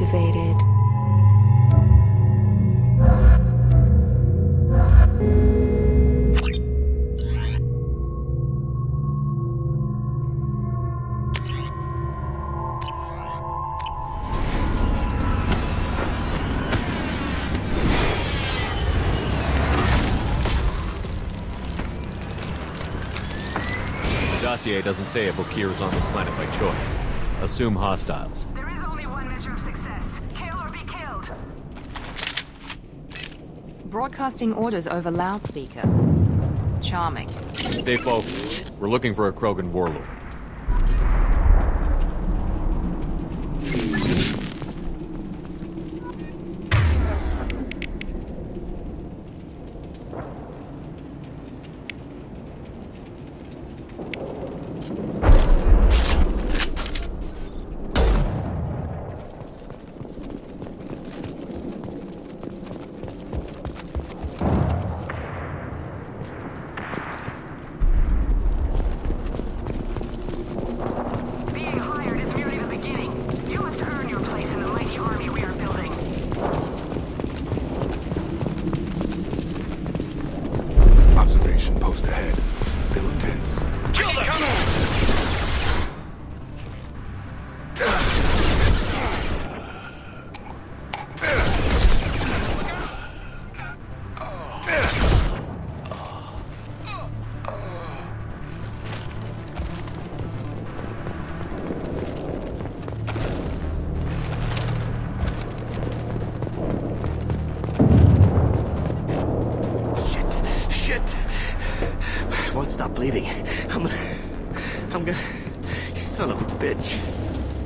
activated. The dossier doesn't say if Okir is on this planet by choice. Assume hostiles. There is only one measure of success. Kill or be killed. Broadcasting orders over loudspeaker. Charming. Stay focused. We're looking for a Krogan warlord.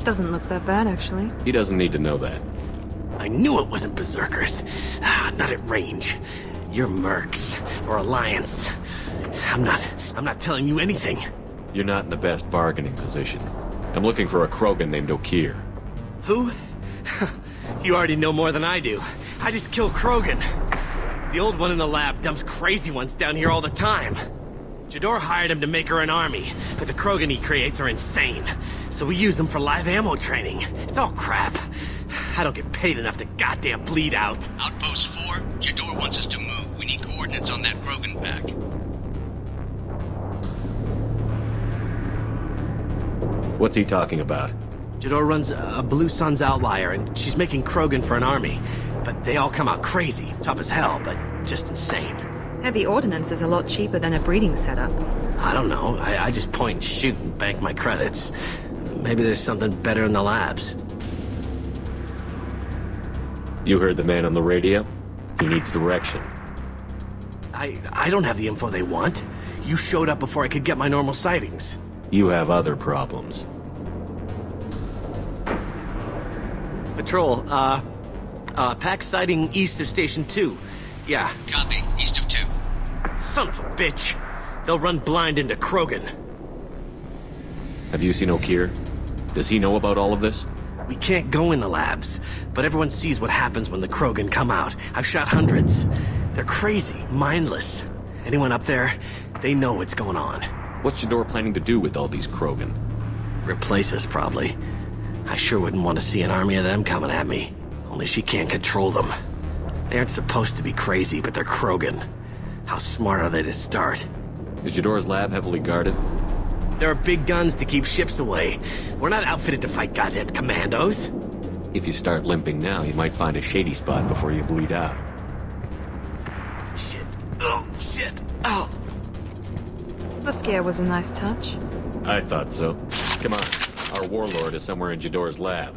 Doesn't look that bad, actually. He doesn't need to know that. I knew it wasn't berserkers. Not at range. You're mercs or Alliance. I'm not telling you anything. You're not in the best bargaining position. I'm looking for a Krogan named Okir. Who? You already know more than I do. I just kill Krogan. The old one in the lab dumps crazy ones down here all the time. Jador hired him to make her an army, but the Krogan he creates are insane. So we use them for live ammo training. It's all crap. I don't get paid enough to goddamn bleed out. Outpost 4, Jador wants us to move. We need coordinates on that Krogan pack. What's he talking about? Jador runs a Blue Suns outlier, and she's making Krogan for an army. But they all come out crazy, tough as hell, but just insane. Heavy ordnance is a lot cheaper than a breeding setup. I don't know. I just point and shoot and bank my credits. Maybe there's something better in the labs. You heard the man on the radio? He needs direction. I don't have the info they want. You showed up before I could get my normal sightings. You have other problems. Patrol, pack sighting east of Station 2. Yeah. Copy. East of 2. Son of a bitch. They'll run blind into Krogan. Have you seen Okir? Does he know about all of this? We can't go in the labs, but everyone sees what happens when the Krogan come out. I've shot hundreds. They're crazy, mindless. Anyone up there, they know what's going on. What's Jador planning to do with all these Krogan? Replace us, probably. I sure wouldn't want to see an army of them coming at me. Only she can't control them. They aren't supposed to be crazy, but they're Krogan. How smart are they to start? Is Jador's lab heavily guarded? There are big guns to keep ships away. We're not outfitted to fight goddamn commandos. If you start limping now, you might find a shady spot before you bleed out. Shit. Oh, shit. Oh. The scare was a nice touch. I thought so. Come on. Our warlord is somewhere in Jador's lab.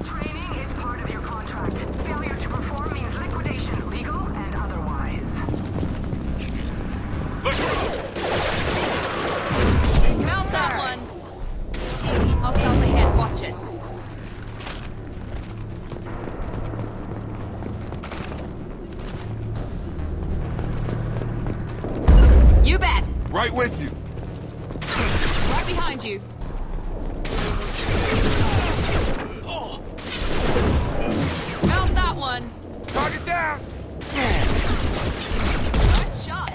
Training is part of your contract. Failure to perform means liquidation, legal and otherwise. Mount that one! Hostiles ahead, watch it. You bet! Right with you. Right behind you. Oh. Mount that one! Target down! Nice shot!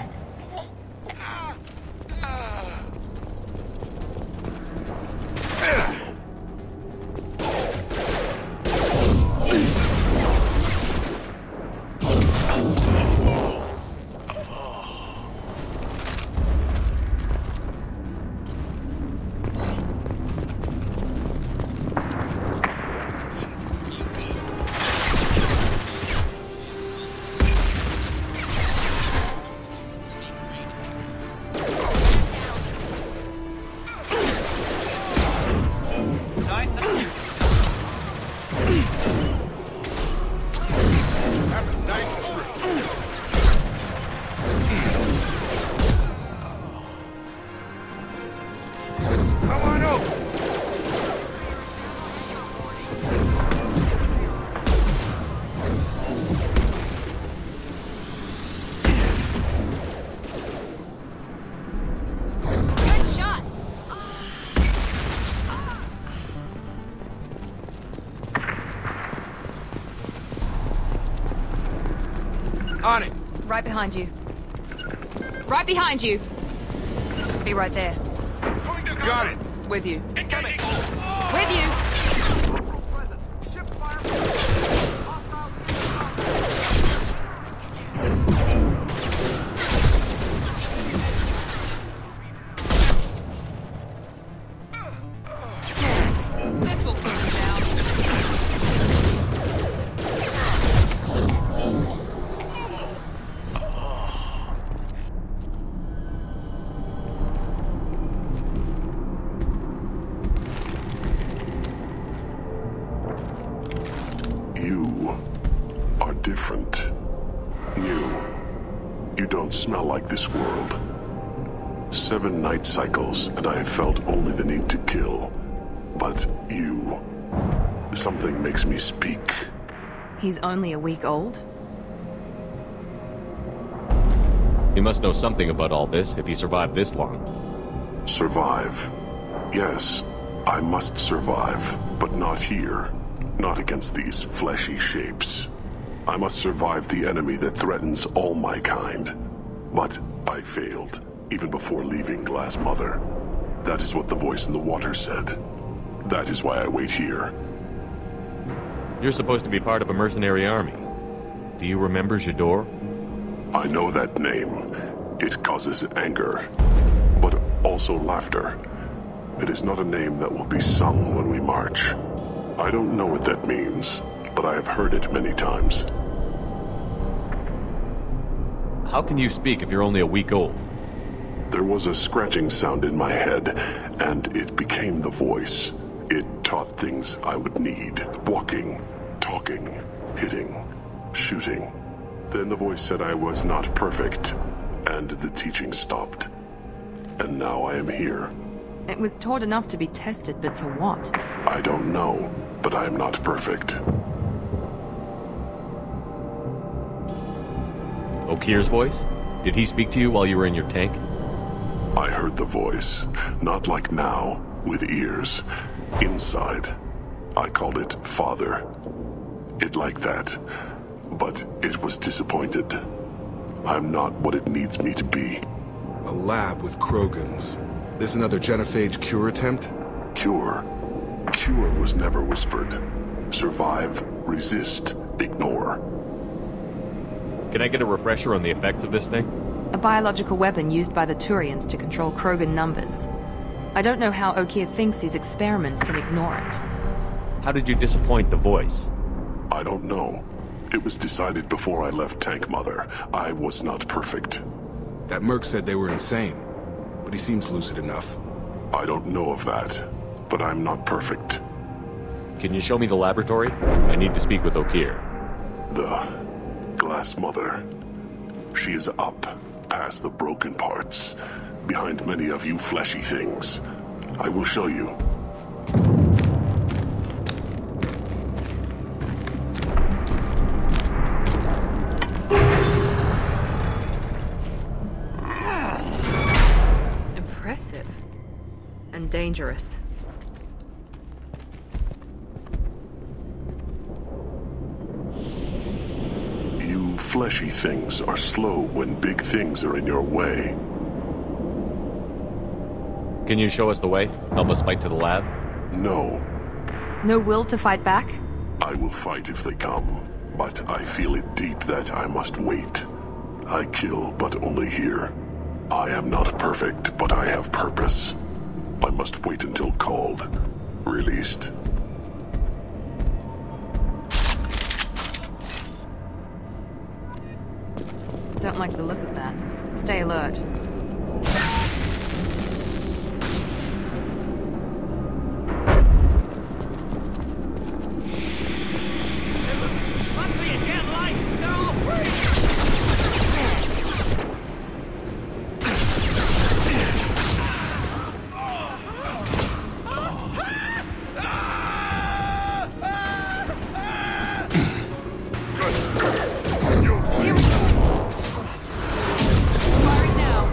On it. Right behind you. Right behind you. Be right there. Got it. With you. Incoming! With you. This will keep you down. You are different. You don't smell like this world. 7 night cycles, and I have felt only the need to kill. But you... something makes me speak. He's only a week old. He must know something about all this if he survived this long. Survive. Yes, I must survive, but not here. Not against these fleshy shapes. I must survive the enemy that threatens all my kind. But I failed, even before leaving Glass Mother. That is what the voice in the water said. That is why I wait here. You're supposed to be part of a mercenary army. Do you remember Jador? I know that name. It causes anger, but also laughter. It is not a name that will be sung when we march. I don't know what that means, but I have heard it many times. How can you speak if you're only a week old? There was a scratching sound in my head, and it became the voice. It taught things I would need. Walking, talking, hitting, shooting. Then the voice said I was not perfect, and the teaching stopped. And now I am here. It was taught enough to be tested, but for what? I don't know, but I am not perfect. Okir's voice? Did he speak to you while you were in your tank? I heard the voice, not like now, with ears. Inside. I called it Father. It like that, but it was disappointed. I'm not what it needs me to be. A lab with Krogans. This another genophage cure attempt? Cure. Cure was never whispered. Survive, resist, ignore. Can I get a refresher on the effects of this thing? A biological weapon used by the Turians to control Krogan numbers. I don't know how Okir thinks these experiments can ignore it. How did you disappoint the voice? I don't know. It was decided before I left Tank Mother. I was not perfect. That merc said they were insane, but he seems lucid enough. I don't know of that, but I'm not perfect. Can you show me the laboratory? I need to speak with Okir. The Glass Mother. She is up, past the broken parts, behind many of you fleshy things. I will show you. Impressive. And dangerous. You fleshy things are slow when big things are in your way. Can you show us the way? Help us fight to the lab? No, No will to fight back? I will fight if they come, but I feel it deep that I must wait. I kill, but only here. I am not perfect, but I have purpose. I must wait until called, released. Don't like the look of that. Stay alert. Firing now.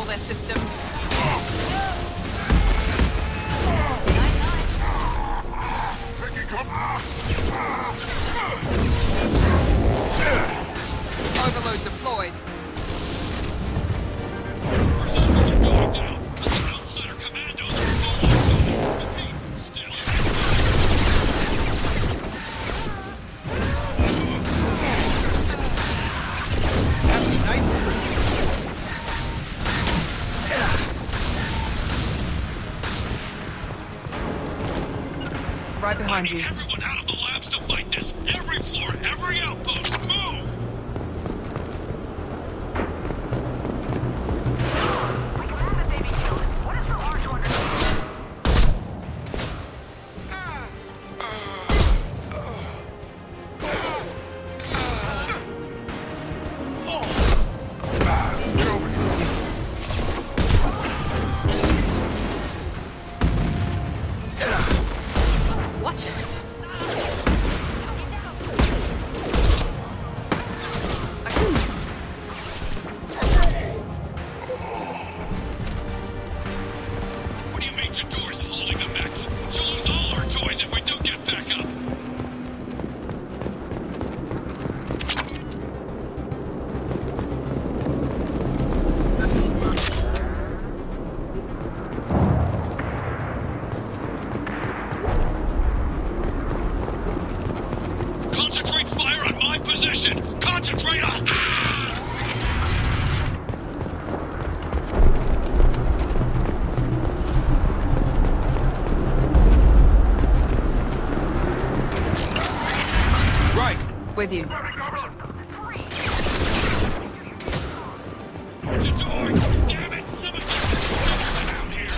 disable their systems. Overload deployed. Going down. But the outsider commandos are going still. Nice. Right behind you. Everyone out of the labs to fight this. Every floor, every outpost. Move! We command that they be killed. What is so hard to understand? Watch it. What do you mean Jador's holding a mech? She'll lose all our toys if we don't get back up. Concentrate fire on my position! Concentrate on... Right. With you. Jador! Damn it! Someone get out here!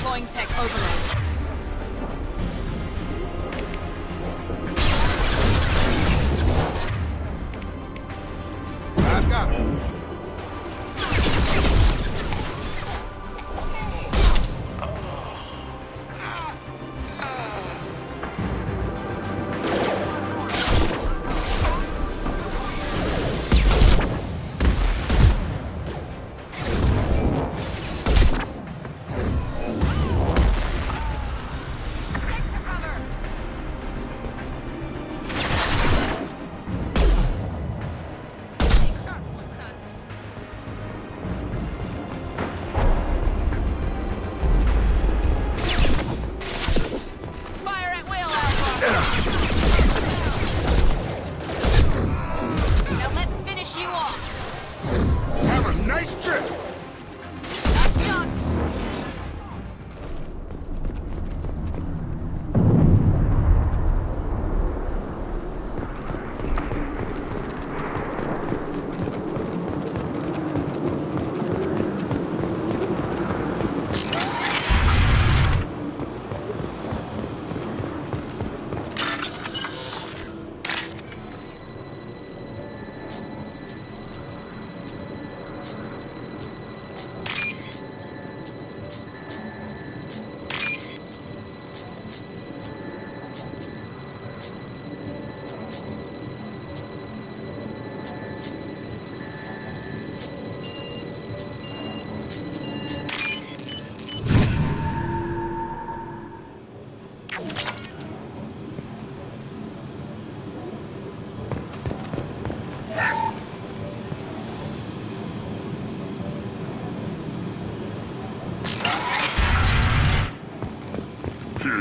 Deploying tech overload. I've got it.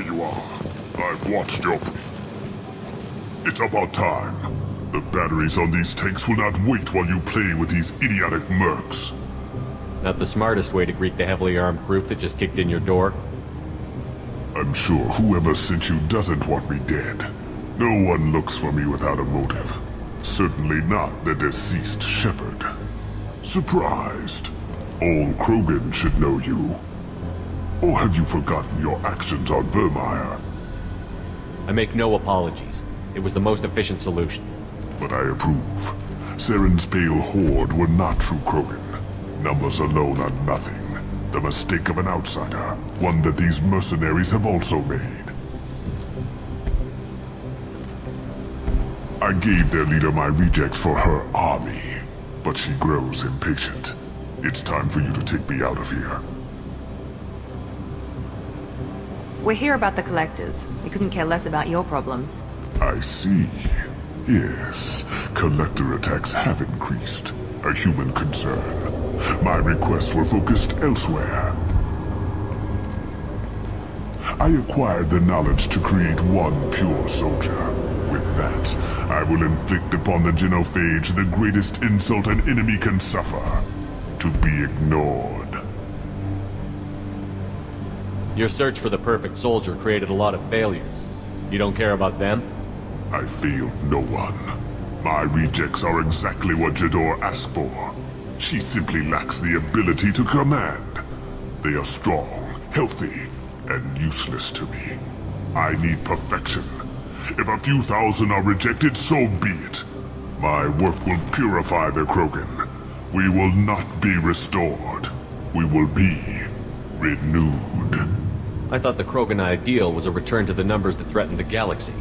Here you are. I've watched your... It's about time. The batteries on these tanks will not wait while you play with these idiotic mercs. Not the smartest way to greet the heavily armed group that just kicked in your door. I'm sure whoever sent you doesn't want me dead. No one looks for me without a motive. Certainly not the deceased Shepard. Surprised? All Krogan should know you. Or have you forgotten your actions on Vermeer? I make no apologies. It was the most efficient solution. But I approve. Saren's pale horde were not true Krogan. Numbers alone are nothing. The mistake of an outsider. One that these mercenaries have also made. I gave their leader my rejects for her army. But she grows impatient. It's time for you to take me out of here. We're here about the collectors. We couldn't care less about your problems. I see. Yes, collector attacks have increased. A human concern. My requests were focused elsewhere. I acquired the knowledge to create one pure soldier. With that, I will inflict upon the genophage the greatest insult an enemy can suffer. To be ignored. Your search for the perfect soldier created a lot of failures. You don't care about them? I failed no one. My rejects are exactly what Jador asked for. She simply lacks the ability to command. They are strong, healthy, and useless to me. I need perfection. If a few thousand are rejected, so be it. My work will purify the Krogan. We will not be restored. We will be renewed. I thought the Krogan ideal was a return to the numbers that threatened the galaxy.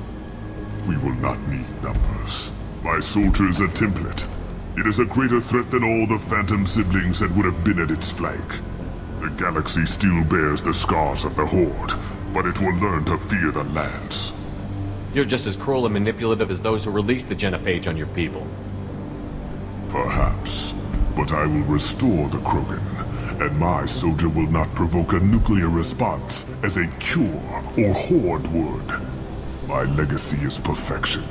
We will not need numbers. My soldier is a template. It is a greater threat than all the Phantom siblings that would have been at its flank. The galaxy still bears the scars of the Horde, but it will learn to fear the Lance. You're just as cruel and manipulative as those who released the genophage on your people. Perhaps, but I will restore the Krogan, and my soldier will not provoke a nuclear response as a cure or Horde would. My legacy is perfection,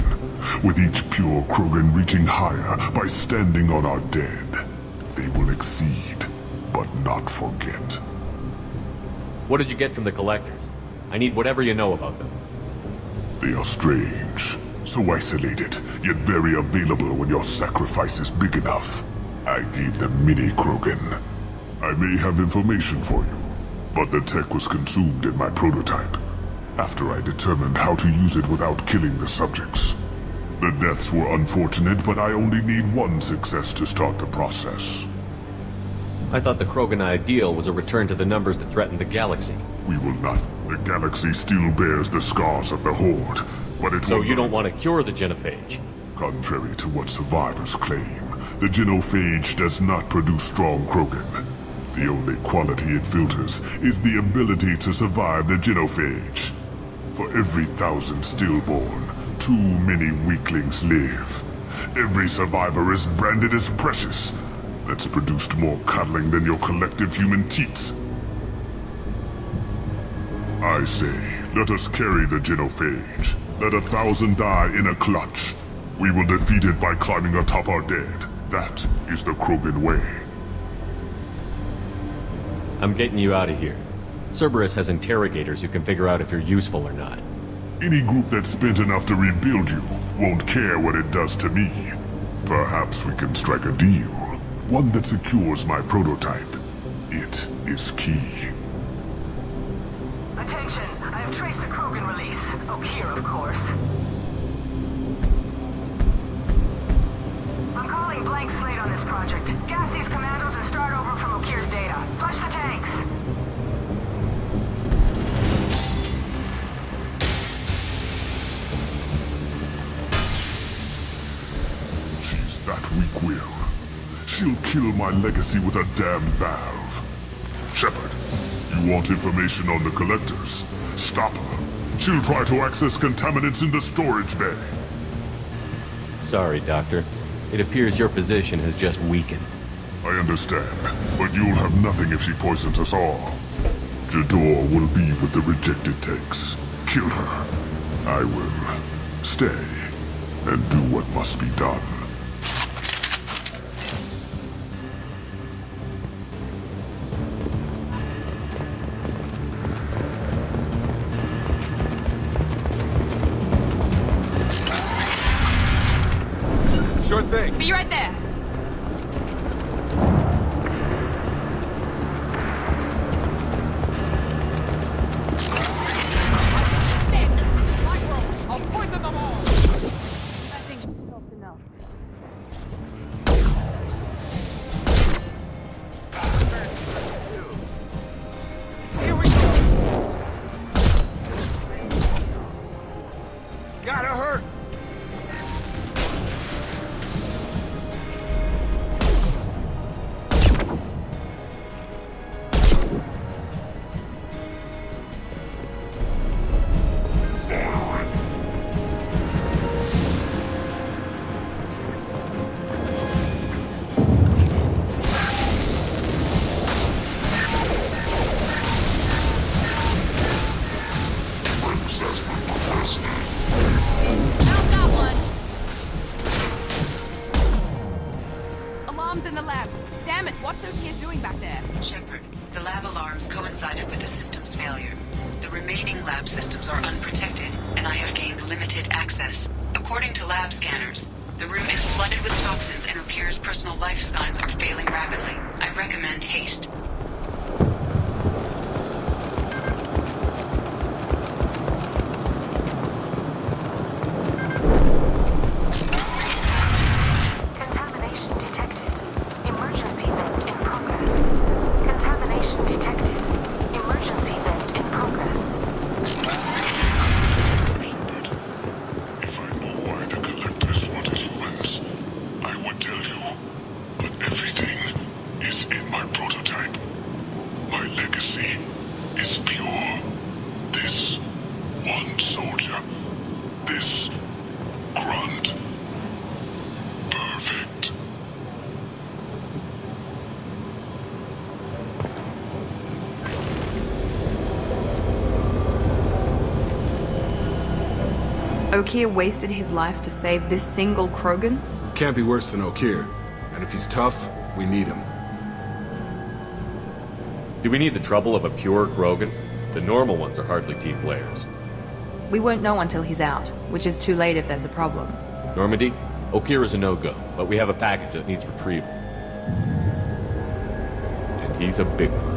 with each pure Krogan reaching higher by standing on our dead. They will exceed, but not forget. What did you get from the collectors? I need whatever you know about them. They are strange, so isolated, yet very available when your sacrifice is big enough. I gave them mini Krogan. I may have information for you, but the tech was consumed in my prototype, after I determined how to use it without killing the subjects. The deaths were unfortunate, but I only need one success to start the process. I thought the Krogan ideal was a return to the numbers that threatened the galaxy. We will not. The galaxy still bears the scars of the Horde, but it So will you not... don't want to cure the genophage? Contrary to what survivors claim, the genophage does not produce strong Krogan. The only quality it filters is the ability to survive the genophage. For every 1,000 stillborn, too many weaklings live. Every survivor is branded as precious. That's produced more cuddling than your collective human teats. I say, let us carry the genophage. Let 1,000 die in a clutch. We will defeat it by climbing atop our dead. That is the Krogan way. I'm getting you out of here. Cerberus has interrogators who can figure out if you're useful or not. Any group that's spent enough to rebuild you won't care what it does to me. Perhaps we can strike a deal. One that secures my prototype. It is key. Attention, I have traced the Krogan release. Okir, of course. I'm calling blank slate on this project. Gas these commandos and start over from Okir's data. Flush the tanks. She's that weak-willed. She'll kill my legacy with a damn valve. Shepard, you want information on the collectors? Stop her. She'll try to access contaminants in the storage bay. Sorry, Doctor. It appears your position has just weakened. I understand, but you'll have nothing if she poisons us all. Jador will be with the rejected tanks. Kill her. I will stay and do what must be done. Sure thing. Be right there. I'll poison them all! I think she's soft enough. Here we go! Gotta hurt. Found that one. Alarms in the lab. Damn it, what's Okia doing back there? Shepard, the lab alarms coincided with the system's failure. The remaining lab systems are unprotected, and I have gained limited access. According to lab scanners, the room is flooded with toxins and Okira's personal life signs are failing rapidly. I recommend haste. Contamination detected. Emergency vent in progress. Contamination detected. Emergency vent in progress. If I knew why the collectors wanted humans, I would tell you. But everything is in my prototype. My legacy is pure. This one soldier. This grunt. Perfect. Okia wasted his life to save this single Krogan? Can't be worse than Okir. And if he's tough, we need him. Do we need the trouble of a pure Krogan? The normal ones are hardly team players. We won't know until he's out, which is too late if there's a problem. Normandy, Okir is a no-go, but we have a package that needs retrieval. And he's a big one.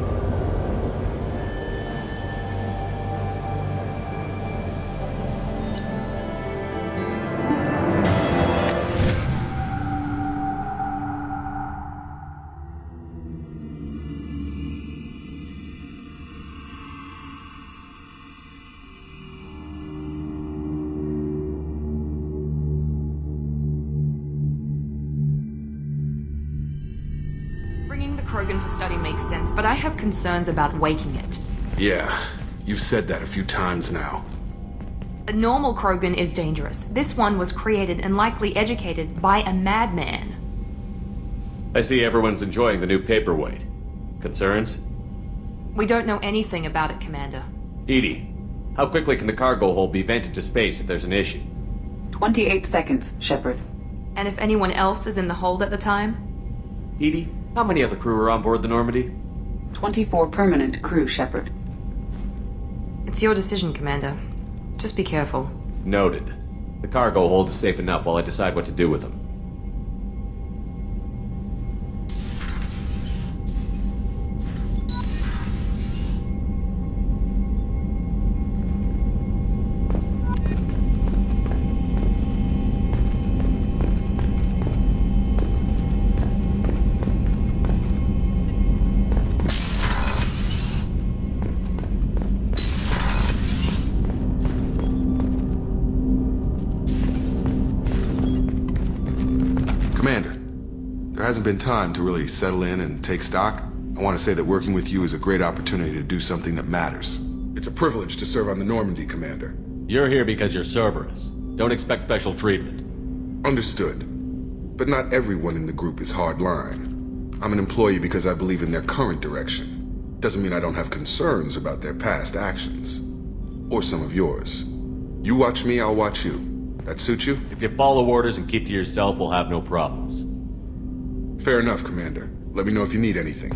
Bringing the Krogan for study makes sense, but I have concerns about waking it. Yeah, you've said that a few times now. A normal Krogan is dangerous. This one was created and likely educated by a madman. I see everyone's enjoying the new paperweight. Concerns? We don't know anything about it, Commander. Edie, how quickly can the cargo hold be vented to space if there's an issue? 28 seconds, Shepard. And if anyone else is in the hold at the time? Edie, how many other crew are on board the Normandy? 24 permanent crew, Shepard. It's your decision, Commander. Just be careful. Noted. The cargo hold is safe enough while I decide what to do with them. Commander, there hasn't been time to really settle in and take stock. I want to say that working with you is a great opportunity to do something that matters. It's a privilege to serve on the Normandy, Commander. You're here because you're Cerberus. Don't expect special treatment. Understood. But not everyone in the group is hardline. I'm an employee because I believe in their current direction. Doesn't mean I don't have concerns about their past actions. Or some of yours. You watch me, I'll watch you. That suit you? If you follow orders and keep to yourself, we'll have no problems. Fair enough, Commander. Let me know if you need anything.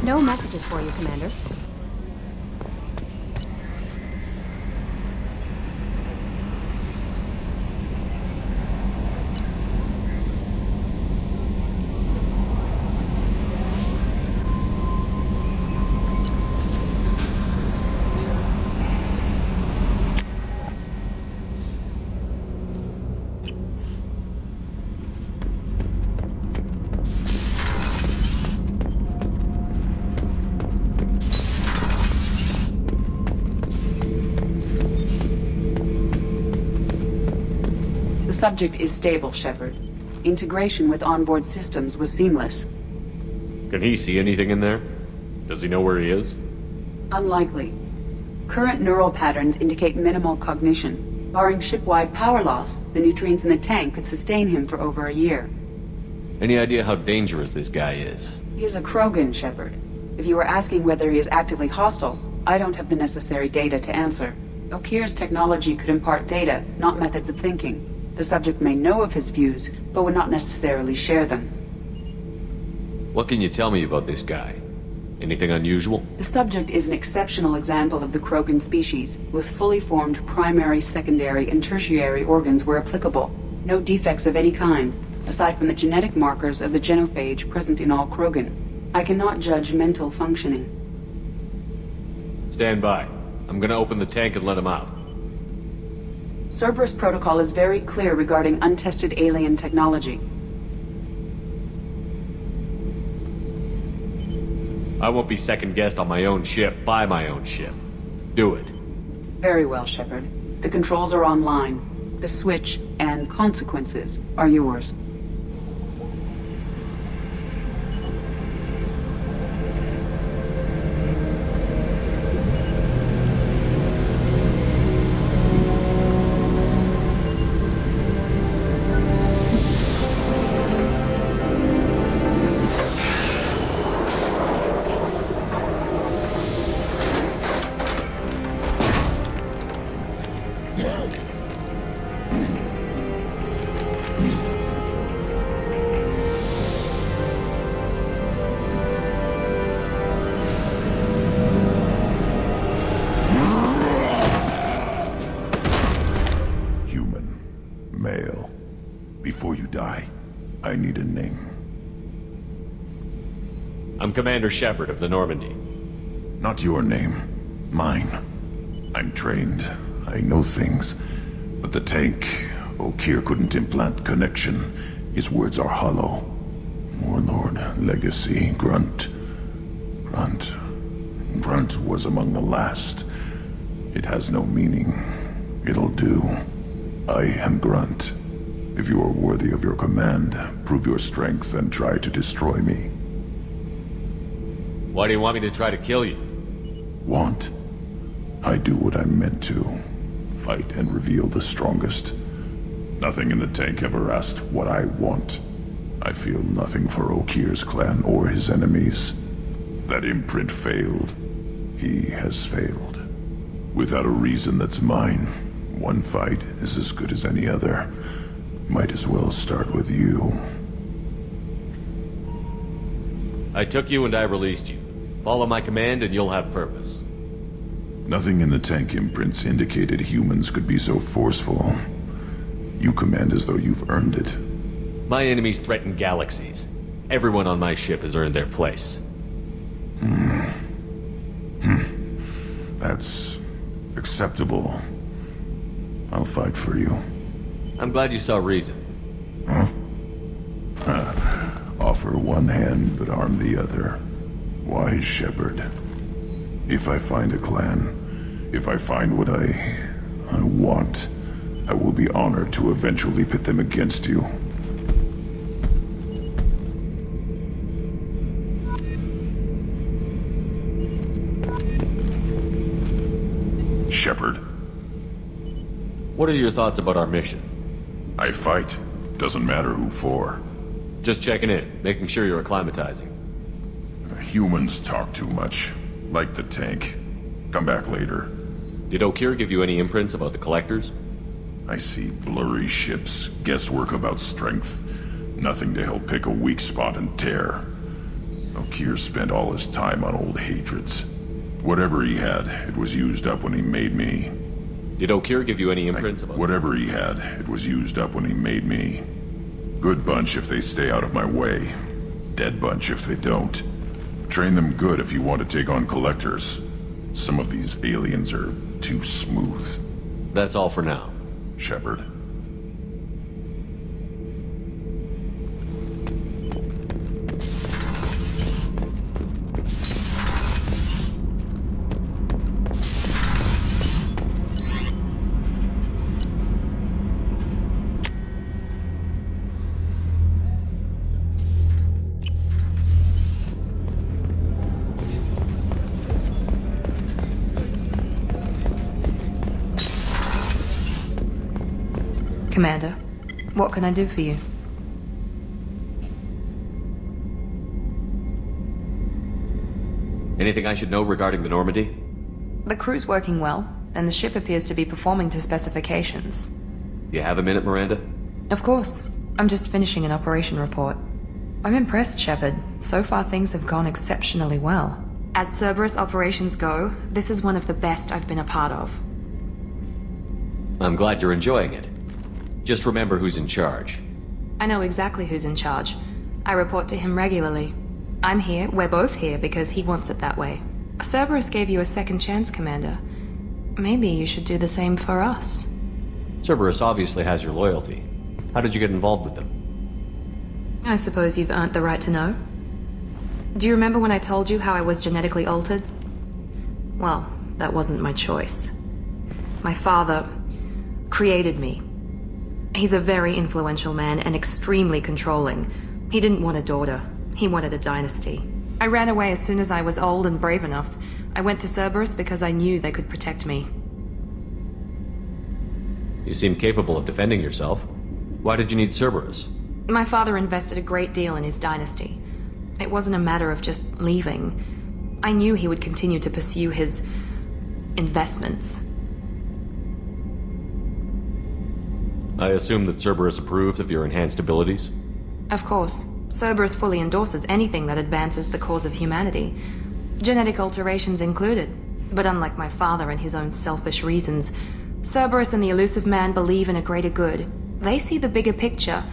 No messages for you, Commander. The subject is stable, Shepard. Integration with onboard systems was seamless. Can he see anything in there? Does he know where he is? Unlikely. Current neural patterns indicate minimal cognition. Barring ship-wide power loss, the nutrients in the tank could sustain him for over a year. Any idea how dangerous this guy is? He is a Krogan, Shepard. If you were asking whether he is actively hostile, I don't have the necessary data to answer. Okeer's technology could impart data, not methods of thinking. The subject may know of his views, but would not necessarily share them. What can you tell me about this guy? Anything unusual? The subject is an exceptional example of the Krogan species, with fully formed primary, secondary, and tertiary organs where applicable. No defects of any kind, aside from the genetic markers of the genophage present in all Krogan. I cannot judge mental functioning. Stand by. I'm gonna open the tank and let him out. Cerberus protocol is very clear regarding untested alien technology. I won't be second-guessed on my own ship by my own ship. Do it. Very well, Shepard. The controls are online. The switch and consequences are yours. I'm Commander Shepard of the Normandy. Not your name. Mine. I'm trained. I know things. But the tank, Okeer couldn't implant connection. His words are hollow. Warlord, legacy, Grunt. Grunt was among the last. It has no meaning. It'll do. I am Grunt. If you are worthy of your command, prove your strength and try to destroy me. Why do you want me to try to kill you? Want? I do what I'm meant to. Fight and reveal the strongest. Nothing in the tank ever asked what I want. I feel nothing for Okeer's clan or his enemies. That imprint failed. He has failed. Without a reason that's mine, one fight is as good as any other. Might as well start with you. I took you and I released you. Follow my command and you'll have purpose. Nothing in the tank imprints indicated humans could be so forceful. You command as though you've earned it. My enemies threaten galaxies. Everyone on my ship has earned their place. That's acceptable. I'll fight for you. I'm glad you saw reason. Huh? Offer one hand, but arm the other. Wise Shepard. If I find a clan, if I find what I want, I will be honored to eventually pit them against you. Shepard. What are your thoughts about our mission? I fight. Doesn't matter who for. Just checking in, making sure you're acclimatizing. Humans talk too much. Like the tank. Come back later. Did Okir give you any imprints about the collectors? I see blurry ships, guesswork about strength. Nothing to help pick a weak spot and tear. Okir spent all his time on old hatreds. Whatever he had, it was used up when he made me. Did Okir give you any imprints about... Whatever he had, it was used up when he made me. Good bunch if they stay out of my way. Dead bunch if they don't. Train them good if you want to take on collectors. Some of these aliens are too smooth. That's all for now. Shepard. Commander, what can I do for you? Anything I should know regarding the Normandy? The crew's working well, and the ship appears to be performing to specifications. You have a minute, Miranda? Of course. I'm just finishing an operation report. I'm impressed, Shepard. So far things have gone exceptionally well. As Cerberus operations go, this is one of the best I've been a part of. I'm glad you're enjoying it. Just remember who's in charge. I know exactly who's in charge. I report to him regularly. I'm here, we're both here, because he wants it that way. Cerberus gave you a second chance, Commander. Maybe you should do the same for us. Cerberus obviously has your loyalty. How did you get involved with them? I suppose you've earned the right to know. Do you remember when I told you how I was genetically altered? Well, that wasn't my choice. My father created me. He's a very influential man and extremely controlling. He didn't want a daughter. He wanted a dynasty. I ran away as soon as I was old and brave enough. I went to Cerberus because I knew they could protect me. You seem capable of defending yourself. Why did you need Cerberus? My father invested a great deal in his dynasty. It wasn't a matter of just leaving. I knew he would continue to pursue his investments. I assume that Cerberus approved of your enhanced abilities? Of course. Cerberus fully endorses anything that advances the cause of humanity. Genetic alterations included. But unlike my father and his own selfish reasons, Cerberus and the elusive man believe in a greater good. They see the bigger picture,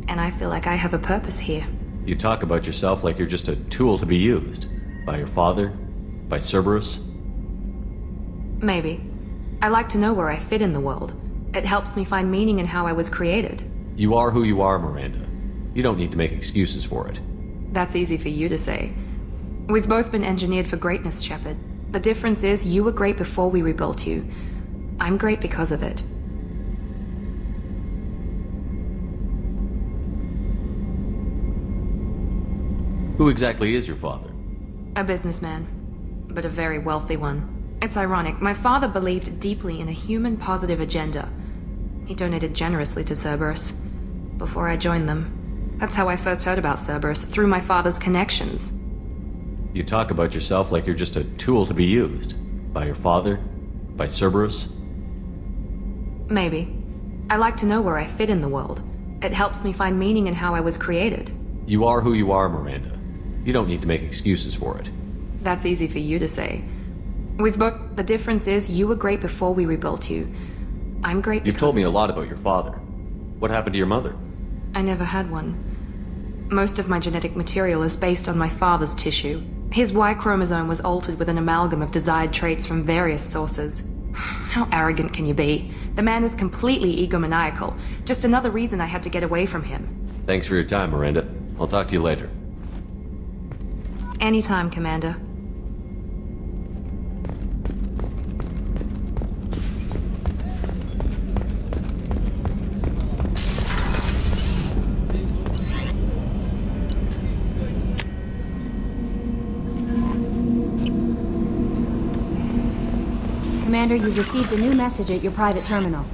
and I feel like I have a purpose here. You talk about yourself like you're just a tool to be used. By your father? By Cerberus? Maybe. I like to know where I fit in the world. It helps me find meaning in how I was created. You are who you are, Miranda. You don't need to make excuses for it. That's easy for you to say. We've both been engineered for greatness, Shepard. The difference is you were great before we rebuilt you. I'm great because of it. Who exactly is your father? A businessman, but a very wealthy one. It's ironic, my father believed deeply in a human-positive agenda. He donated generously to Cerberus before I joined them. That's how I first heard about Cerberus, through my father's connections. You talk about yourself like you're just a tool to be used. By your father? By Cerberus? Maybe. I like to know where I fit in the world. It helps me find meaning in how I was created. You are who you are, Miranda. You don't need to make excuses for it. That's easy for you to say. The difference is you were great before we rebuilt you. I'm great because... You've told me a lot about your father. What happened to your mother? I never had one. Most of my genetic material is based on my father's tissue. His Y chromosome was altered with an amalgam of desired traits from various sources. How arrogant can you be? The man is completely egomaniacal. Just another reason I had to get away from him. Thanks for your time, Miranda. I'll talk to you later. Anytime, Commander. Commander, you've received a new message at your private terminal.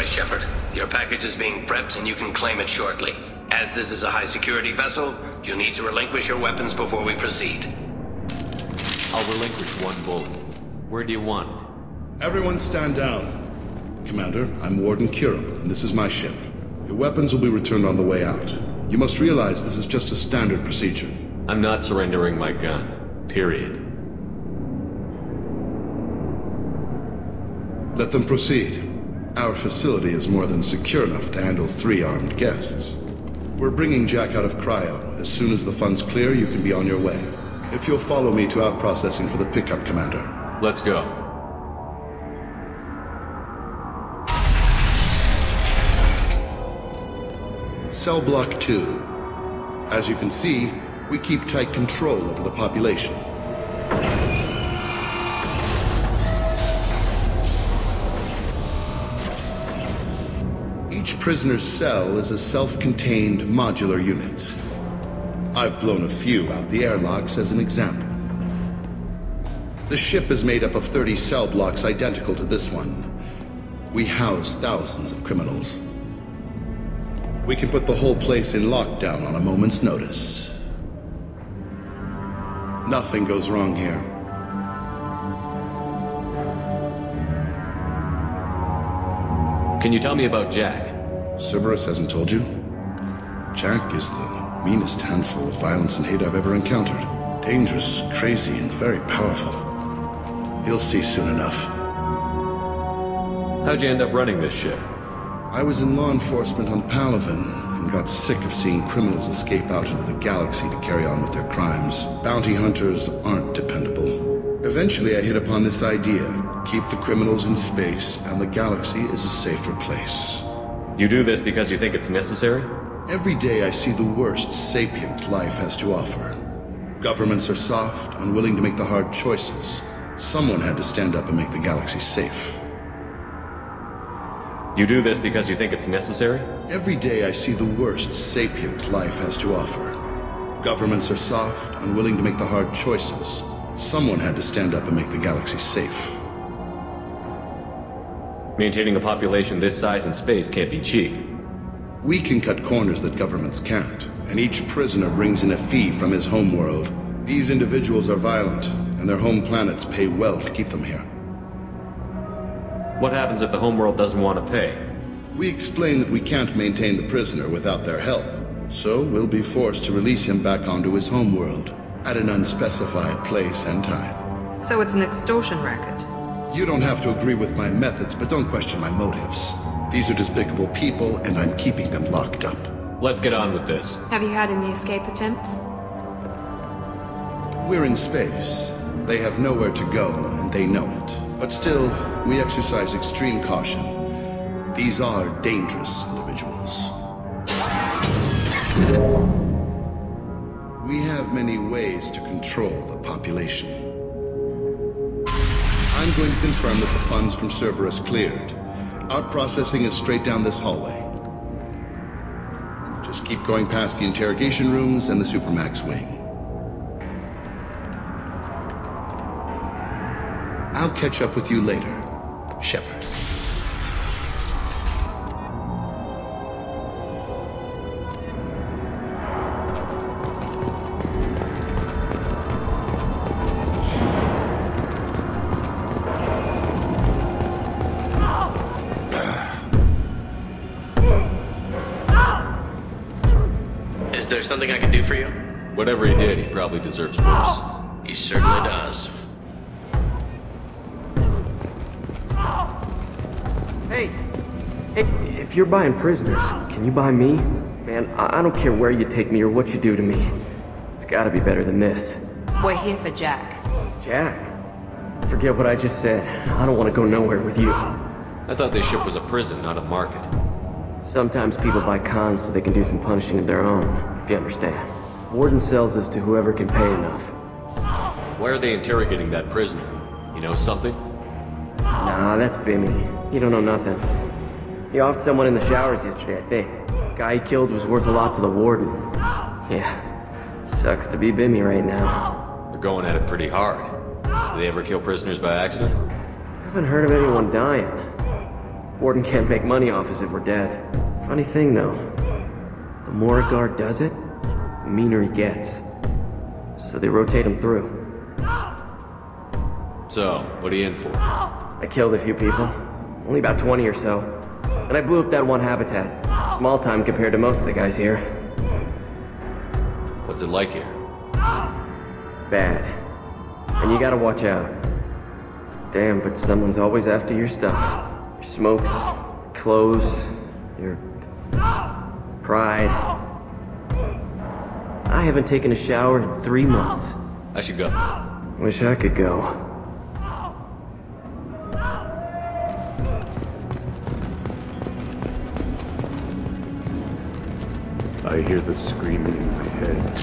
Shepard. Your package is being prepped and you can claim it shortly. As this is a high-security vessel, you need to relinquish your weapons before we proceed. I'll relinquish one bullet. Where do you want it? Everyone stand down. Commander, I'm Warden Kira, and this is my ship. Your weapons will be returned on the way out. You must realize this is just a standard procedure. I'm not surrendering my gun. Period. Let them proceed. Our facility is more than secure enough to handle 3 armed guests. We're bringing Jack out of cryo. As soon as the funds clear, you can be on your way. If you'll follow me to out-processing for the pickup, Commander. Let's go. Cell Block 2. As you can see, we keep tight control over the population. Each prisoner's cell is a self-contained modular unit. I've blown a few out the airlocks as an example. The ship is made up of 30 cell blocks identical to this one. We house thousands of criminals. We can put the whole place in lockdown on a moment's notice. Nothing goes wrong here. Can you tell me about Jack? Cerberus hasn't told you? Jack is the meanest handful of violence and hate I've ever encountered. Dangerous, crazy, and very powerful. You'll see soon enough. How'd you end up running this ship? I was in law enforcement on Palaven and got sick of seeing criminals escape out into the galaxy to carry on with their crimes. Bounty hunters aren't dependable. Eventually I hit upon this idea. Keep the criminals in space and the galaxy is a safer place. You do this because you think it's necessary? Every day I see the worst sapient life has to offer. Governments are soft, unwilling to make the hard choices. Someone had to stand up and make the galaxy safe. You do this because you think it's necessary? Every day I see the worst sapient life has to offer. Governments are soft, unwilling to make the hard choices. Someone had to stand up and make the galaxy safe. Maintaining a population this size in space can't be cheap. We can cut corners that governments can't, and each prisoner brings in a fee from his homeworld. These individuals are violent, and their home planets pay well to keep them here. What happens if the homeworld doesn't want to pay? We explain that we can't maintain the prisoner without their help, so we'll be forced to release him back onto his homeworld, at an unspecified place and time. So it's an extortion racket. You don't have to agree with my methods, but don't question my motives. These are despicable people, and I'm keeping them locked up. Let's get on with this. Have you had any escape attempts? We're in space. They have nowhere to go, and they know it. But still, we exercise extreme caution. These are dangerous individuals. We have many ways to control the population. I'm going to confirm that the funds from Cerberus cleared. Out processing is straight down this hallway. Just keep going past the interrogation rooms and the Supermax wing. I'll catch up with you later, Shepard. Is there something I can do for you? Whatever he did, he probably deserves worse. He certainly does. Hey, if you're buying prisoners, can you buy me? Man, I don't care where you take me or what you do to me. It's gotta be better than this. We're here for Jack. Jack? Forget what I just said. I don't want to go nowhere with you. I thought this ship was a prison, not a market. Sometimes people buy cons so they can do some punishing of their own, if you understand. Warden sells us to whoever can pay enough. Why are they interrogating that prisoner? You know something? Nah, that's Bimmy. You don't know nothing. He offed someone in the showers yesterday, I think. Guy he killed was worth a lot to the warden. Yeah, sucks to be Bimmy right now. They're going at it pretty hard. Do they ever kill prisoners by accident? I haven't heard of anyone dying. Warden can't make money off us if we're dead. Funny thing, though. The more a guard does it, the meaner he gets. So they rotate him through. So, what are you in for? I killed a few people. Only about 20 or so. And I blew up that one habitat. Small time compared to most of the guys here. What's it like here? Bad. And you gotta watch out. Damn, but someone's always after your stuff. Your smokes, clothes, your pride. I haven't taken a shower in 3 months. I should go. Wish I could go. I hear the screaming in my head.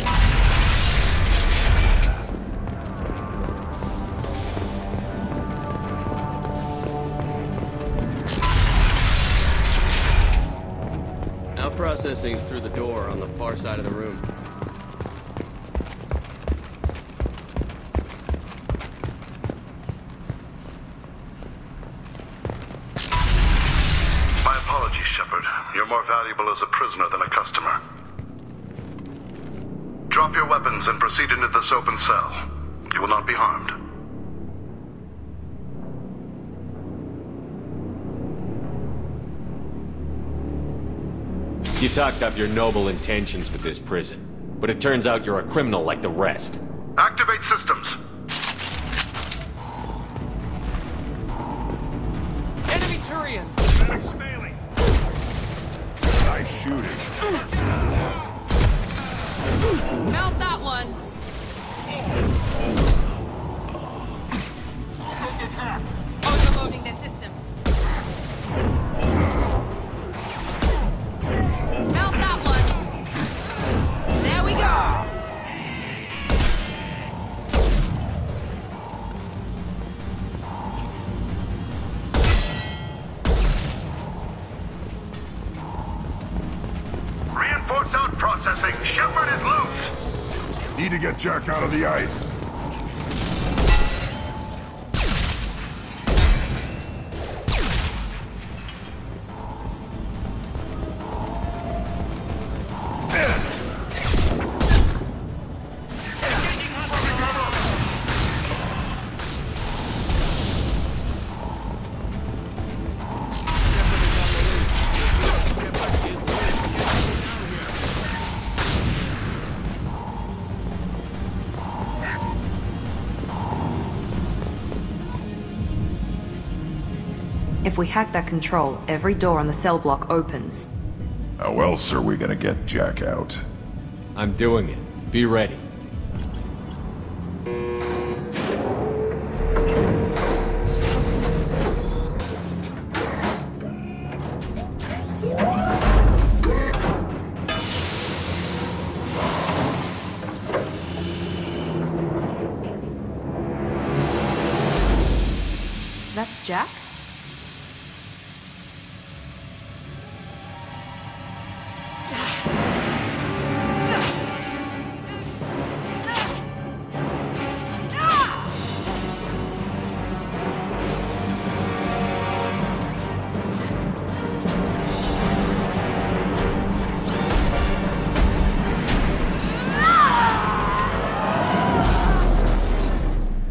Processing's through the door on the far side of the room. My apologies, Shepard. You're more valuable as a prisoner than a customer. Drop your weapons and proceed into this open cell. You will not be harmed. You talked up your noble intentions with this prison, but it turns out you're a criminal like the rest. Activate systems. Enemy Turian! Medics failing. Nice shooting. Mount that one! Overloading their systems. Mount that one! There we go! Reinforce out processing. Shepard is loose. Need to get Jack out of the ice. If we hack that control, every door on the cell block opens. How else are we gonna get Jack out? I'm doing it. Be ready. That's Jack?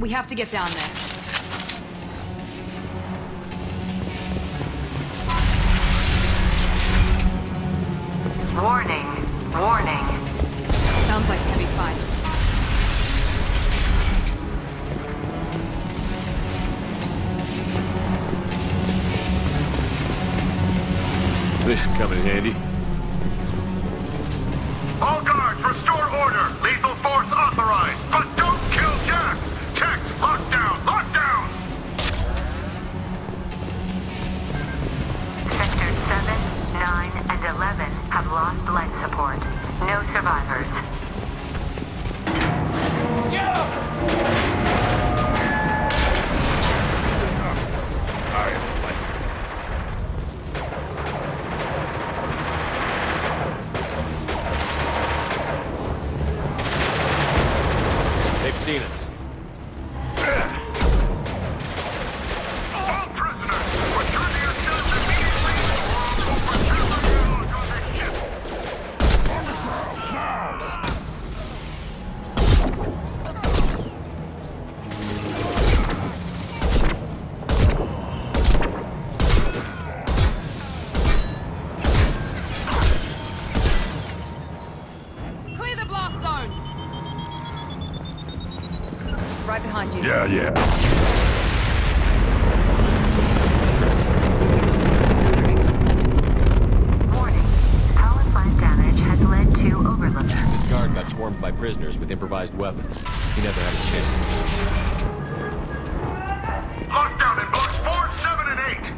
We have to get down there. Warning. Warning. Sounds like heavy fight. This should come in handy. All guards, restore order. Lethal force authorized, but don't kill Jack. Techs, lockdown, lockdown. Sectors 7, 9, and 11 have lost life support. No survivors. They've seen us. All prisoners, return to your cells immediately. Return the dialogue on this ship. Clear the blast zone! Right behind you. Yeah. Warning. Power plant damage has led to overload. This guard got swarmed by prisoners with improvised weapons. He never had a chance. Lockdown in blocks 4, 7, and 8.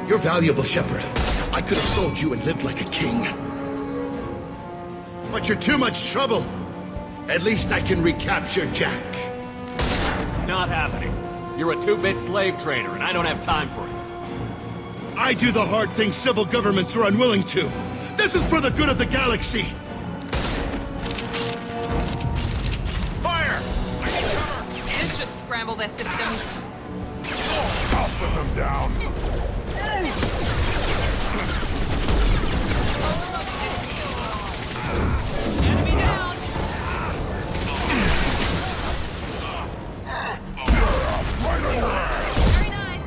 You're valuable, Shepard. I could have sold you and lived like a king. But you're too much trouble. At least I can recapture Jack. Not happening. You're a 2-bit slave trader, and I don't have time for it. I do the hard things civil governments are unwilling to. This is for the good of the galaxy. Fire! I need cover! This should scramble their systems. I'll put them down. Enemy down! Very nice.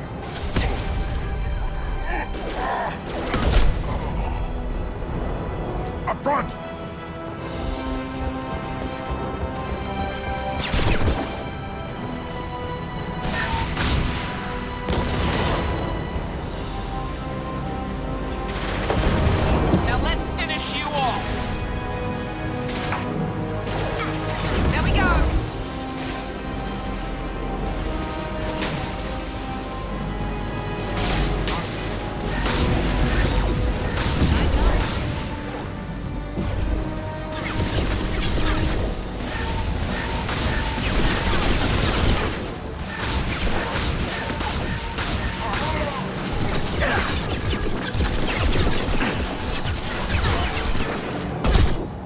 Up front! Now let's finish you off. There we go.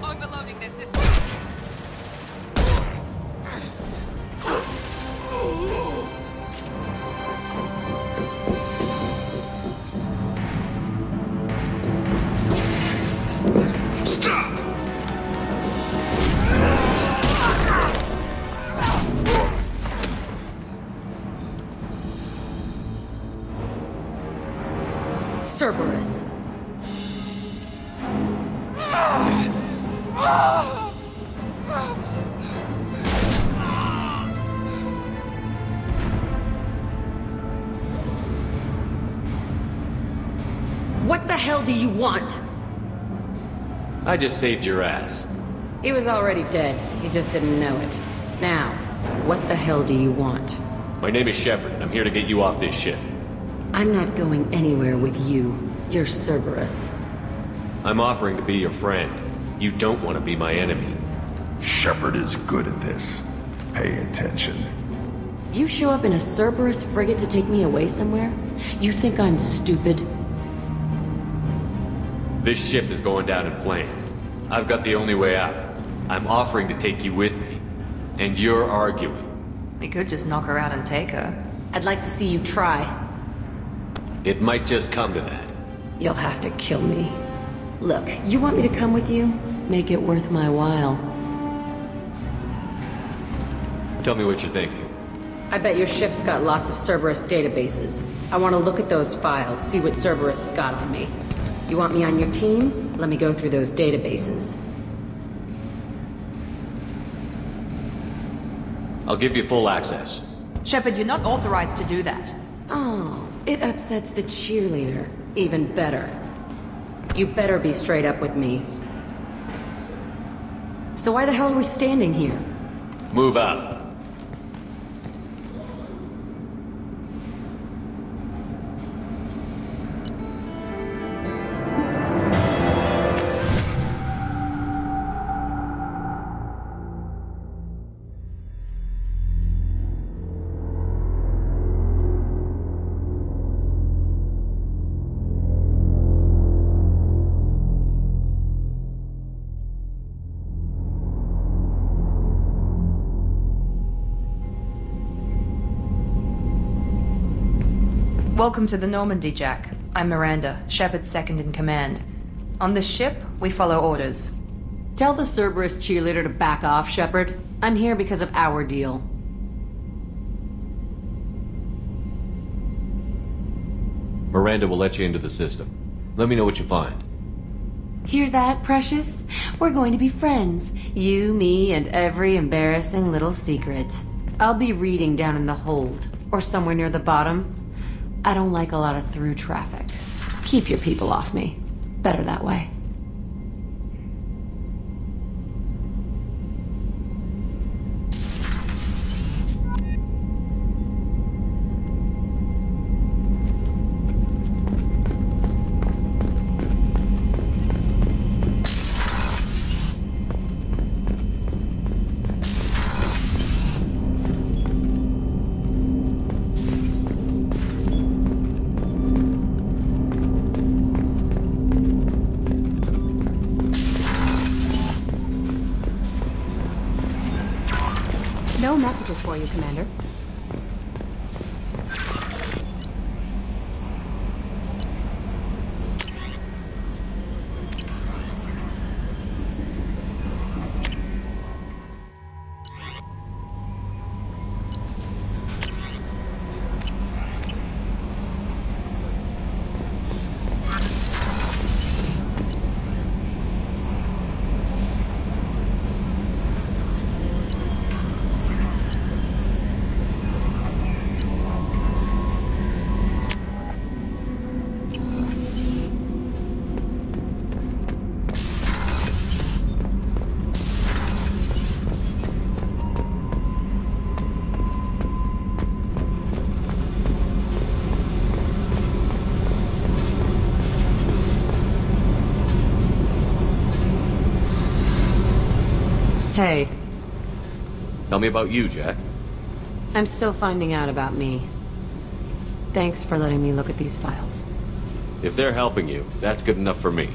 Overloading this system. Stop! Cerberus. What the hell do you want? I just saved your ass. He was already dead. You just didn't know it. Now, what the hell do you want? My name is Shepard, and I'm here to get you off this ship. I'm not going anywhere with you. You're Cerberus. I'm offering to be your friend. You don't want to be my enemy. Shepard is good at this. Pay attention. You show up in a Cerberus frigate to take me away somewhere? You think I'm stupid? This ship is going down in flames. I've got the only way out. I'm offering to take you with me. And you're arguing. We could just knock her out and take her. I'd like to see you try. It might just come to that. You'll have to kill me. Look, you want me to come with you? Make it worth my while. Tell me what you're thinking. I bet your ship's got lots of Cerberus databases. I want to look at those files, see what Cerberus has got on me. You want me on your team? Let me go through those databases. I'll give you full access. Shepard, you're not authorized to do that. Oh, it upsets the cheerleader. Even better. You better be straight up with me. So why the hell are we standing here? Move out. Welcome to the Normandy, Jack. I'm Miranda, Shepard's second in command. On this ship, we follow orders. Tell the Cerberus cheerleader to back off, Shepard. I'm here because of our deal. Miranda will let you into the system. Let me know what you find. Hear that, Precious? We're going to be friends. You, me, and every embarrassing little secret. I'll be reading down in the hold, or somewhere near the bottom. I don't like a lot of through traffic. Keep your people off me. Better that way. No messages for you, Commander. Hey. Tell me about you, Jack. I'm still finding out about me. Thanks for letting me look at these files. If they're helping you, that's good enough for me.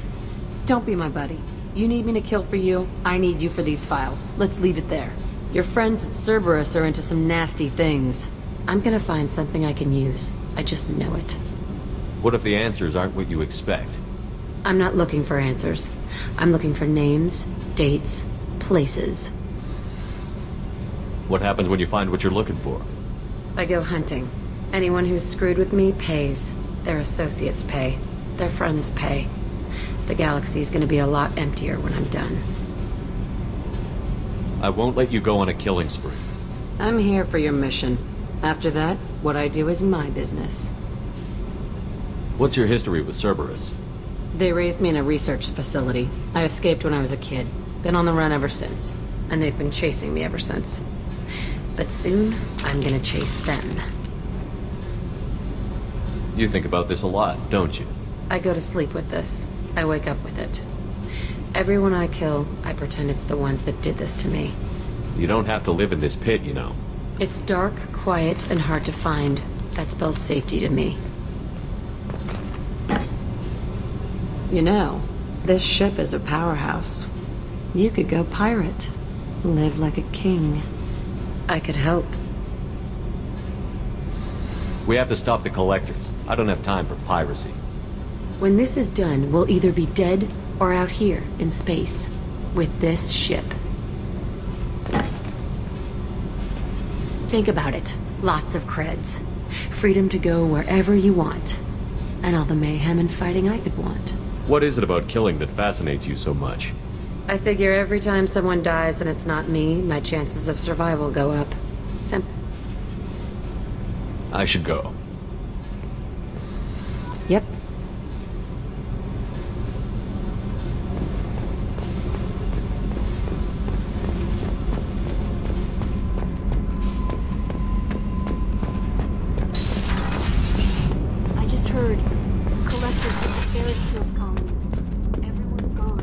Don't be my buddy. You need me to kill for you, I need you for these files. Let's leave it there. Your friends at Cerberus are into some nasty things. I'm gonna find something I can use. I just know it. What if the answers aren't what you expect? I'm not looking for answers. I'm looking for names, dates, places. What happens when you find what you're looking for? I go hunting. Anyone who's screwed with me pays. Their associates pay. Their friends pay. The galaxy's gonna be a lot emptier when I'm done. I won't let you go on a killing spree. I'm here for your mission. After that, what I do is my business. What's your history with Cerberus? They raised me in a research facility. I escaped when I was a kid. Been on the run ever since. And they've been chasing me ever since. But soon, I'm gonna chase them. You think about this a lot, don't you? I go to sleep with this. I wake up with it. Everyone I kill, I pretend it's the ones that did this to me. You don't have to live in this pit, you know. It's dark, quiet, and hard to find. That spells safety to me. You know, this ship is a powerhouse. You could go pirate. Live like a king. I could help. We have to stop the collectors. I don't have time for piracy. When this is done, we'll either be dead or out here in space with this ship. Think about it. Lots of creds. Freedom to go wherever you want. And all the mayhem and fighting I could want. What is it about killing that fascinates you so much? I figure every time someone dies and it's not me, my chances of survival go up. I should go. Yep. I just heard collectors at the Ferris Field colony. Everyone's gone.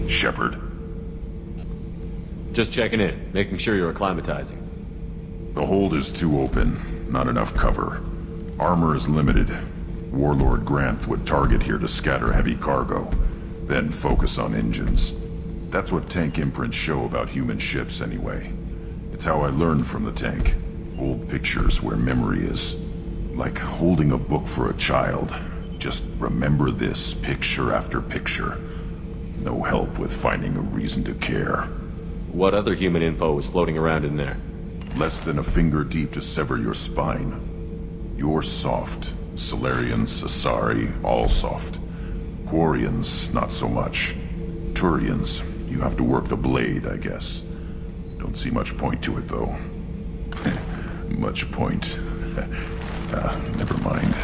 Shepard. Just checking in, making sure you're acclimatizing. The hold is too open, not enough cover. Armor is limited. Warlord Granth would target here to scatter heavy cargo, then focus on engines. That's what tank imprints show about human ships anyway. It's how I learned from the tank. Old pictures where memory is. Like holding a book for a child. Just remember this, picture after picture. No help with finding a reason to care. What other human info was floating around in there? Less than a finger deep to sever your spine. You're soft. Solarians, Asari, all soft. Quarians, not so much. Turians, you have to work the blade, I guess. Don't see much point to it, though. Much point. Never mind.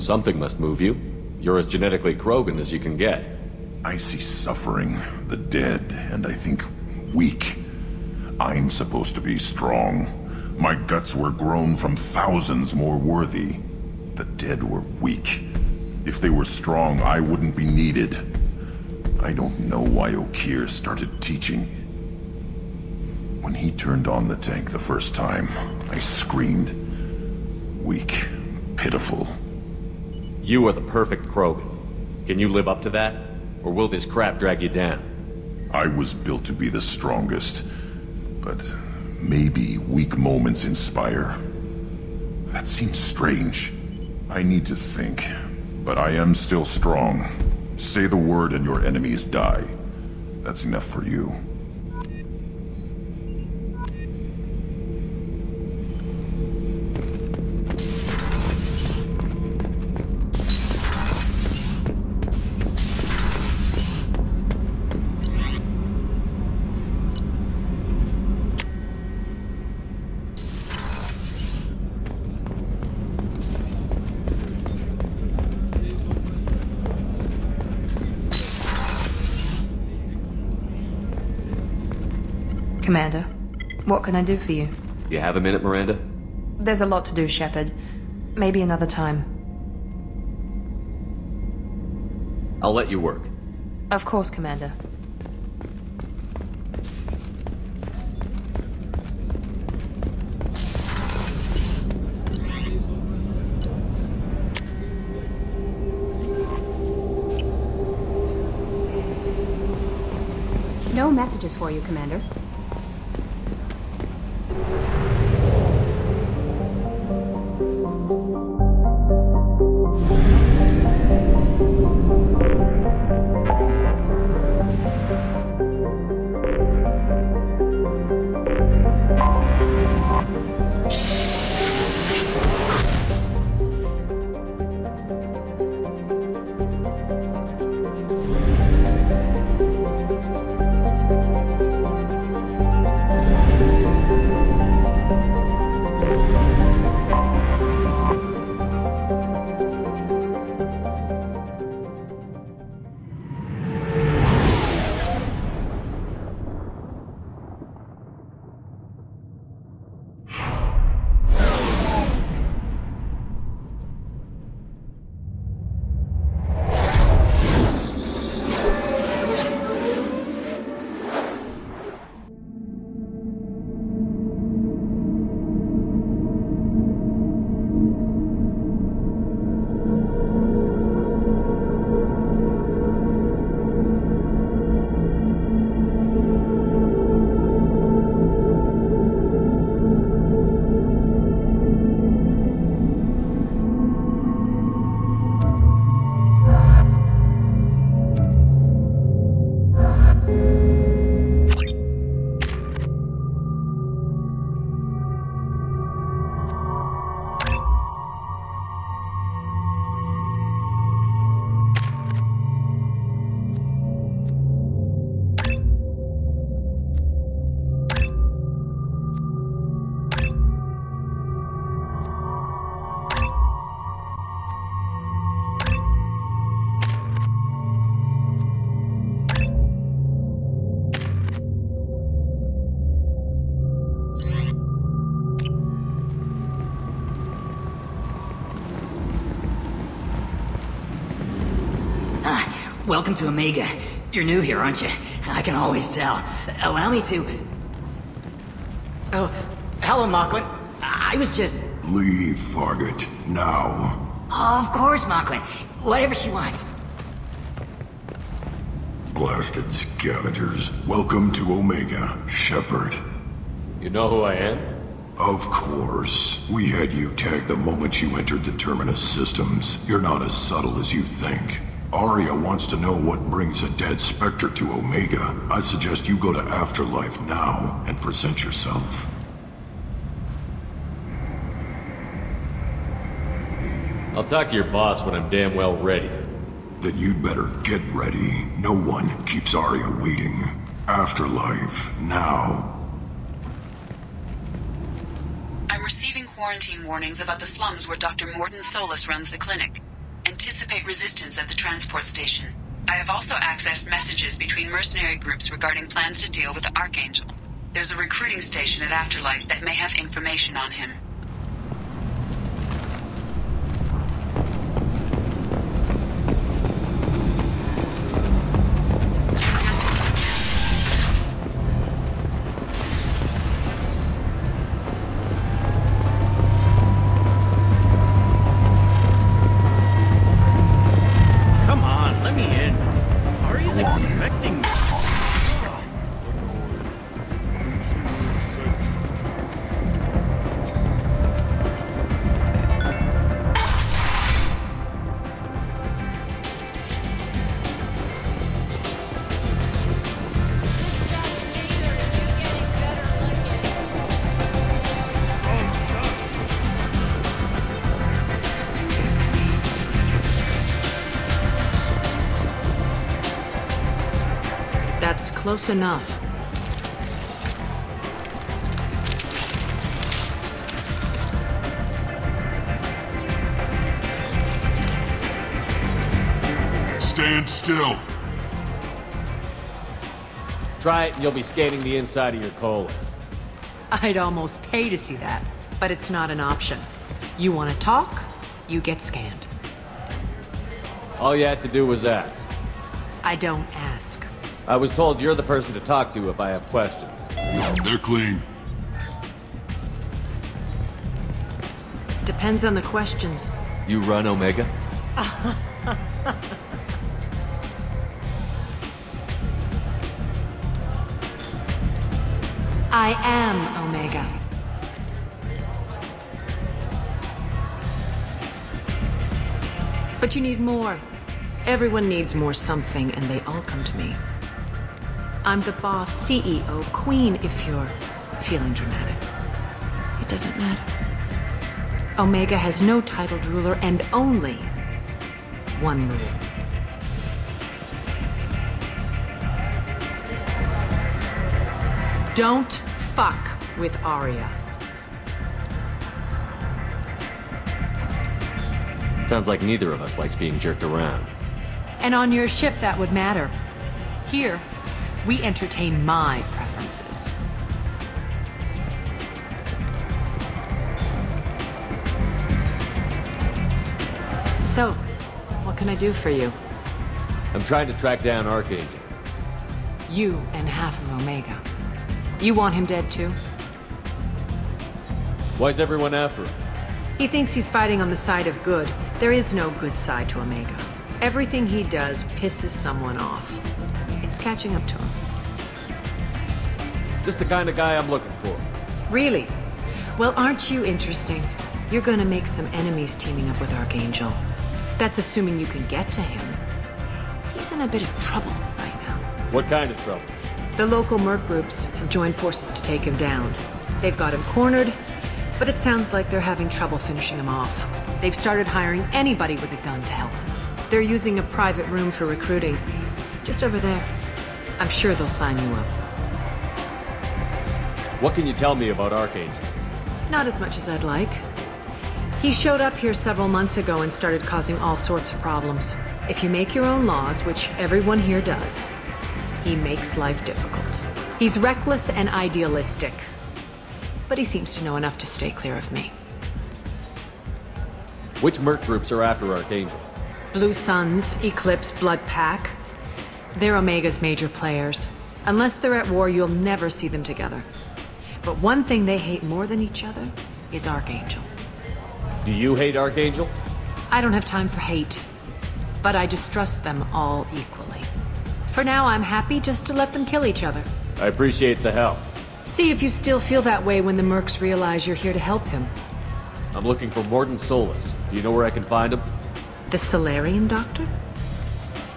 Something must move you. You're as genetically Krogan as you can get. I see suffering, the dead, and I think weak. I'm supposed to be strong. My guts were grown from thousands more worthy. The dead were weak. If they were strong, I wouldn't be needed. I don't know why Okeer started teaching. When he turned on the tank the first time, I screamed. Weak, pitiful. You are the perfect Krogan. Can you live up to that? Or will this crap drag you down? I was built to be the strongest. But maybe weak moments inspire. That seems strange. I need to think. But I am still strong. Say the word and your enemies die. That's enough for you. Commander, what can I do for you? You have a minute, Miranda? There's a lot to do, Shepard. Maybe another time. I'll let you work. Of course, Commander. No messages for you, Commander. Welcome to Omega. You're new here, aren't you? I can always tell. Allow me to... Oh, hello, Mocklin. I was just... Leave, Fargate. Now. Of course, Mocklin. Whatever she wants. Blasted scavengers. Welcome to Omega, Shepard. You know who I am? Of course. We had you tagged the moment you entered the Terminus systems. You're not as subtle as you think. Arya wants to know what brings a dead Spectre to Omega. I suggest you go to Afterlife now and present yourself. I'll talk to your boss when I'm damn well ready. Then you'd better get ready. No one keeps Arya waiting. Afterlife, now. I'm receiving quarantine warnings about the slums where Dr. Morden Solus runs the clinic. Anticipate resistance at the transport station. I have also accessed messages between mercenary groups regarding plans to deal with the Archangel. There's a recruiting station at Afterlife that may have information on him. That's close enough. Stand still. Try it and you'll be scanning the inside of your colon. I'd almost pay to see that, but it's not an option. You want to talk, you get scanned. All you had to do was ask. I don't ask. I was told you're the person to talk to if I have questions. They're clean. Depends on the questions. You run Omega? I am Omega. But you need more. Everyone needs more something, and they all come to me. I'm the boss, CEO, queen, if you're feeling dramatic. It doesn't matter. Omega has no titled ruler and only one rule. Don't fuck with Arya. Sounds like neither of us likes being jerked around. And on your ship, that would matter. Here, we entertain my preferences. So, what can I do for you? I'm trying to track down Archangel. You and half of Omega. You want him dead too? Why's everyone after him? He thinks he's fighting on the side of good. There is no good side to Omega. Everything he does pisses someone off. It's catching up to him. Just the kind of guy I'm looking for. Really? Well, aren't you interesting? You're gonna make some enemies teaming up with Archangel. That's assuming you can get to him. He's in a bit of trouble right now. What kind of trouble? The local merc groups have joined forces to take him down. They've got him cornered, but it sounds like they're having trouble finishing him off. They've started hiring anybody with a gun to help them. They're using a private room for recruiting. Just over there. I'm sure they'll sign you up. What can you tell me about Archangel? Not as much as I'd like. He showed up here several months ago and started causing all sorts of problems. If you make your own laws, which everyone here does, he makes life difficult. He's reckless and idealistic. But he seems to know enough to stay clear of me. Which merc groups are after Archangel? Blue Suns, Eclipse, Blood Pack. They're Omega's major players. Unless they're at war, you'll never see them together. But one thing they hate more than each other is Archangel. Do you hate Archangel? I don't have time for hate. But I distrust them all equally. For now, I'm happy just to let them kill each other. I appreciate the help. See if you still feel that way when the mercs realize you're here to help him. I'm looking for Morton Solus. Do you know where I can find him? The Solarian doctor?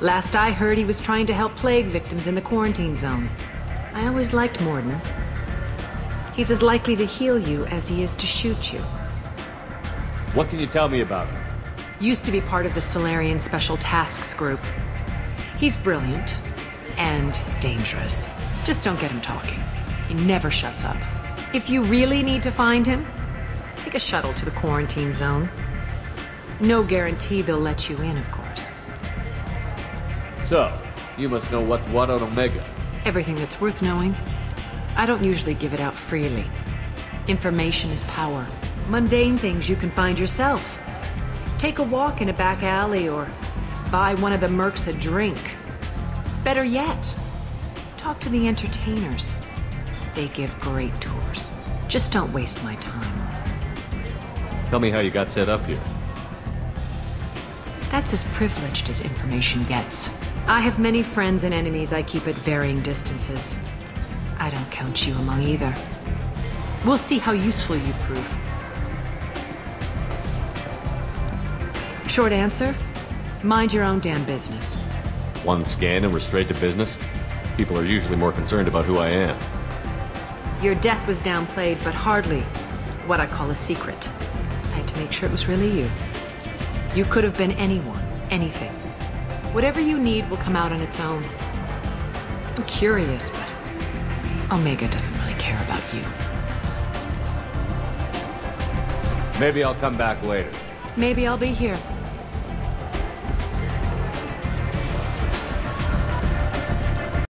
Last I heard, he was trying to help plague victims in the quarantine zone. I always liked Morton. He's as likely to heal you as he is to shoot you. What can you tell me about him? Used to be part of the Solarian Special Tasks Group. He's brilliant and dangerous. Just don't get him talking. He never shuts up. If you really need to find him, take a shuttle to the quarantine zone. No guarantee they'll let you in, of course. So, you must know what's what on Omega. Everything that's worth knowing. I don't usually give it out freely. Information is power. Mundane things you can find yourself. Take a walk in a back alley or buy one of the mercs a drink. Better yet, talk to the entertainers. They give great tours. Just don't waste my time. Tell me how you got set up here. That's as privileged as information gets. I have many friends and enemies I keep at varying distances. I don't count you among either. We'll see how useful you prove. Short answer, mind your own damn business. One scan and we're straight to business? People are usually more concerned about who I am. Your death was downplayed, but hardly what I call a secret. I had to make sure it was really you. You could have been anyone, anything. Whatever you need will come out on its own. I'm curious, but Omega doesn't really care about you. Maybe I'll come back later. Maybe I'll be here.